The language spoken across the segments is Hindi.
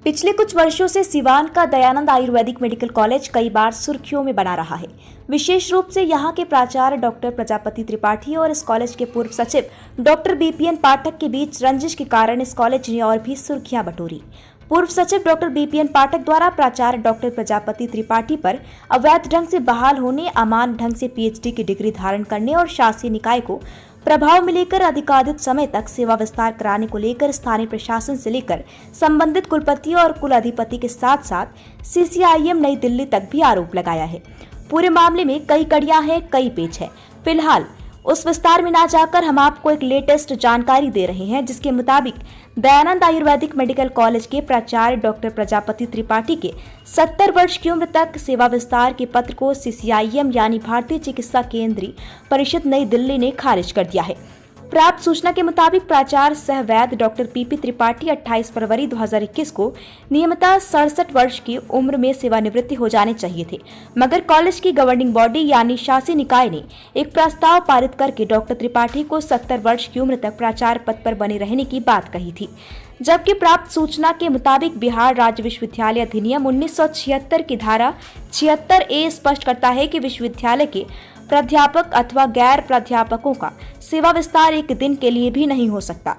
पिछले कुछ वर्षों से सिवान का दयानंद आयुर्वेदिक मेडिकल कॉलेज कई बार सुर्खियों में बना रहा है। विशेष रूप से यहाँ के प्राचार्य डॉक्टर प्रजापति त्रिपाठी और इस कॉलेज के पूर्व सचिव डॉक्टर बीपीएन पाठक के बीच रंजिश के कारण इस कॉलेज ने और भी सुर्खियां बटोरी। पूर्व सचिव डॉक्टर बीपीएन पाठक द्वारा प्राचार्य डॉक्टर प्रजापति त्रिपाठी पर अवैध ढंग से बहाल होने, अमान्य ढंग से पीएचडी की डिग्री धारण करने और शासी निकाय को प्रभाव में लेकर अधिकाधिक समय तक सेवा विस्तार कराने को लेकर स्थानीय प्रशासन से लेकर संबंधित कुलपति और कुलाधिपति के साथ साथ सीसीआईएम नई दिल्ली तक भी आरोप लगाया है। पूरे मामले में कई कड़ियां हैं, कई पेच है। फिलहाल उस विस्तार में ना जाकर हम आपको एक लेटेस्ट जानकारी दे रहे हैं, जिसके मुताबिक दयानंद आयुर्वेदिक मेडिकल कॉलेज के प्राचार्य डॉक्टर प्रजापति त्रिपाठी के 70 वर्ष की उम्र तक सेवा विस्तार के पत्र को सीसीआईएम यानी भारतीय चिकित्सा केंद्रीय परिषद नई दिल्ली ने खारिज कर दिया है। प्राप्त सूचना के मुताबिक प्राचार्य सह वैद्य डॉक्टर पीपी त्रिपाठी 28 फरवरी 2021 को नियमितः 67 वर्ष की उम्र में सेवानिवृत्ति हो जाने चाहिए थे, मगर कॉलेज की गवर्निंग बॉडी यानी शासी निकाय ने एक प्रस्ताव पारित करके डॉक्टर त्रिपाठी को 70 वर्ष की उम्र तक प्राचार्य पद पर बने रहने की बात कही थी। जबकि प्राप्त सूचना के मुताबिक बिहार राज्य विश्वविद्यालय अधिनियम 1976 की धारा 76A स्पष्ट करता है कि विश्वविद्यालय के प्राध्यापक अथवा गैर प्राध्यापकों का सेवा विस्तार एक दिन के लिए भी नहीं हो सकता।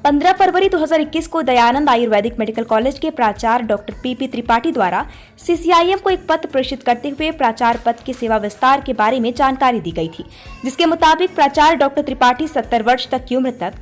15 फरवरी 2021 को दयानंद आयुर्वेदिक मेडिकल कॉलेज के प्राचार्य डॉक्टर पीपी त्रिपाठी द्वारा सीसीआईएम को एक पत्र प्रेषित करते हुए प्राचार्य पद के सेवा विस्तार के बारे में जानकारी दी गई थी, जिसके मुताबिक प्राचार्य डॉक्टर त्रिपाठी 70 वर्ष तक की उम्र तक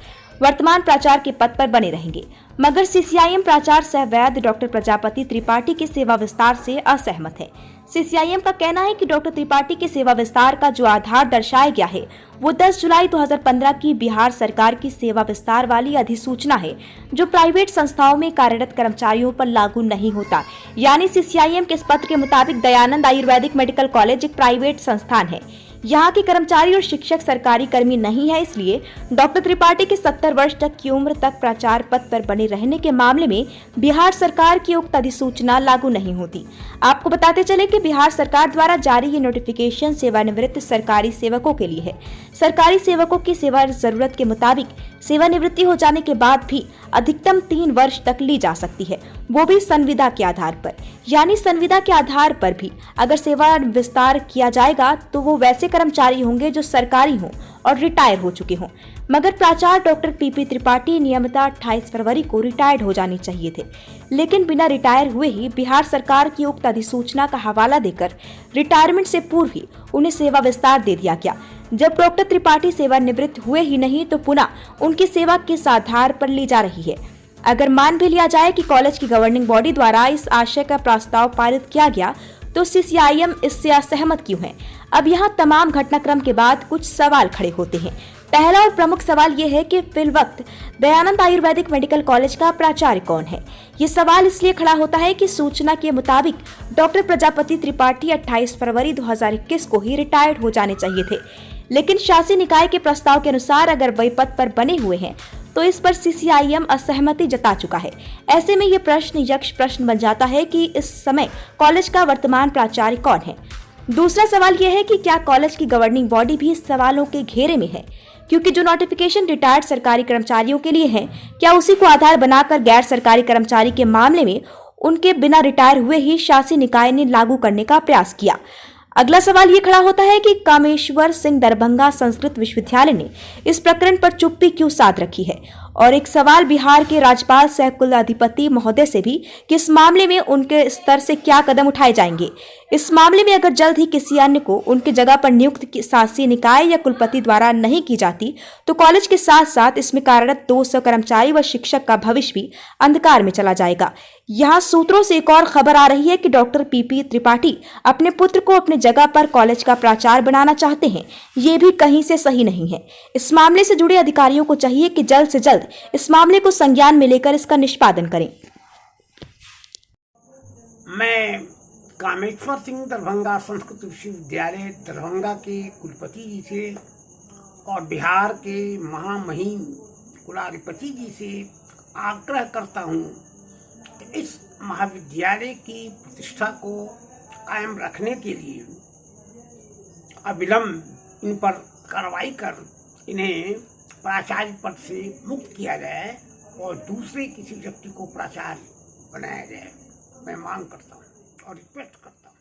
वर्तमान प्राचार्य के पद पर बने रहेंगे, मगर सीसीआईएम प्राचार्य सह वैद्य डॉक्टर प्रजापति त्रिपाठी के सेवा विस्तार से असहमत है। सीसीआईएम का कहना है कि डॉक्टर त्रिपाठी के सेवा विस्तार का जो आधार दर्शाया गया है वो 10 जुलाई 2015 की बिहार सरकार की सेवा विस्तार वाली अधिसूचना है, जो प्राइवेट संस्थाओं में कार्यरत कर्मचारियों पर लागू नहीं होता। यानी सीसीआईएम के इस पत्र के मुताबिक दयानंद आयुर्वेदिक मेडिकल कॉलेज एक प्राइवेट संस्थान है। यहाँ के कर्मचारी और शिक्षक सरकारी कर्मी नहीं है, इसलिए डॉक्टर त्रिपाठी के 70 वर्ष तक की उम्र तक प्राचार्य पद पर बने रहने के मामले में बिहार सरकार की उक्त अधिसूचना लागू नहीं होती। आपको बताते चले कि बिहार सरकार द्वारा जारी ये नोटिफिकेशन सेवानिवृत्त सरकारी सेवकों के लिए है। सरकारी सेवकों की सेवा जरूरत के मुताबिक सेवानिवृत्ति हो जाने के बाद भी अधिकतम 3 वर्ष तक ली जा सकती है, वो भी संविदा के आधार पर। यानी संविदा के आधार पर भी अगर सेवा विस्तार किया जाएगा तो वो वैसे कर्मचारी होंगे जो सरकारी हों और रिटायर हो चुके हों। मगर प्राचार्य डॉक्टर पीपी त्रिपाठी नियमितः 28 फरवरी को रिटायर्ड हो जाने चाहिए थे, लेकिन बिना रिटायर हुए ही बिहार सरकार की उक्त अधिसूचना का हवाला देकर रिटायरमेंट से पूर्व ही उन्हें सेवा विस्तार दे दिया गया। जब डॉक्टर त्रिपाठी सेवानिवृत्त हुए ही नहीं तो पुनः उनकी सेवा किस आधार पर ली जा रही है। अगर मान भी लिया जाए कि कॉलेज की गवर्निंग बॉडी द्वारा इस आशय का प्रस्ताव पारित किया गया, तो सीसीआईएम इससे असहमत क्यों है? अब यहाँ तमाम घटनाक्रम के बाद कुछ सवाल खड़े होते हैं। पहला और प्रमुख सवाल ये है कि फिल वक्त दयानंद आयुर्वेदिक मेडिकल कॉलेज का प्राचार्य कौन है। ये सवाल इसलिए खड़ा होता है कि सूचना के मुताबिक डॉक्टर प्रजापति त्रिपाठी 28 फरवरी 2021 को ही रिटायर्ड हो जाने चाहिए थे, लेकिन शासी निकाय के प्रस्ताव के अनुसार अगर वही पद पर बने हुए हैं तो इस पर सीसीआईएम असहमति जता चुका है। ऐसे में ये प्रश्न यक्ष प्रश्न बन जाता है कि इस समय कॉलेज का वर्तमान प्राचार्य कौन है। दूसरा सवाल यह है कि क्या कॉलेज की गवर्निंग बॉडी भी इस सवालों के घेरे में है, क्योंकि जो नोटिफिकेशन रिटायर्ड सरकारी कर्मचारियों के लिए है, क्या उसी को आधार बनाकर गैर सरकारी कर्मचारी के मामले में उनके बिना रिटायर हुए ही शासी निकाय ने लागू करने का प्रयास किया। अगला सवाल ये खड़ा होता है कि कामेश्वर सिंह दरभंगा संस्कृत विश्वविद्यालय ने इस प्रकरण पर चुप्पी क्यों साध रखी है। और एक सवाल बिहार के राज्यपाल सह कुलाधिपति महोदय से भी कि इस मामले में उनके स्तर से क्या कदम उठाए जाएंगे। इस मामले में अगर जल्द ही किसी अन्य को उनकी जगह पर नियुक्त शासी निकाय या कुलपति द्वारा नहीं की जाती तो कॉलेज के साथ साथ इसमें कार्यरत 200 कर्मचारी व शिक्षक का भविष्य भी अंधकार में चला जाएगा। यहाँ सूत्रों से एक और खबर आ रही है कि डॉक्टर पीपी त्रिपाठी अपने पुत्र को अपने जगह पर कॉलेज का प्राचार्य बनाना चाहते हैं। ये भी कहीं से सही नहीं है। इस मामले से जुड़े अधिकारियों को चाहिए कि जल्द से जल्द इस मामले को संज्ञान में लेकर इसका निष्पादन करें। मैं कामेश्वर सिंह दरभंगा संस्कृत विश्वविद्यालय दरभंगा के कुलपति जी से और बिहार के महामहिम कुलाधिपति जी से आग्रह करता हूँ कि इस महाविद्यालय की प्रतिष्ठा को कायम रखने के लिए अविलंब इन पर कार्रवाई कर इन्हें प्राचार्य पद से मुक्त किया जाए और दूसरे किसी व्यक्ति को प्राचार्य बनाया जाए, मैं मांग करता हूँ और रिक्वेस्ट करता हूँ।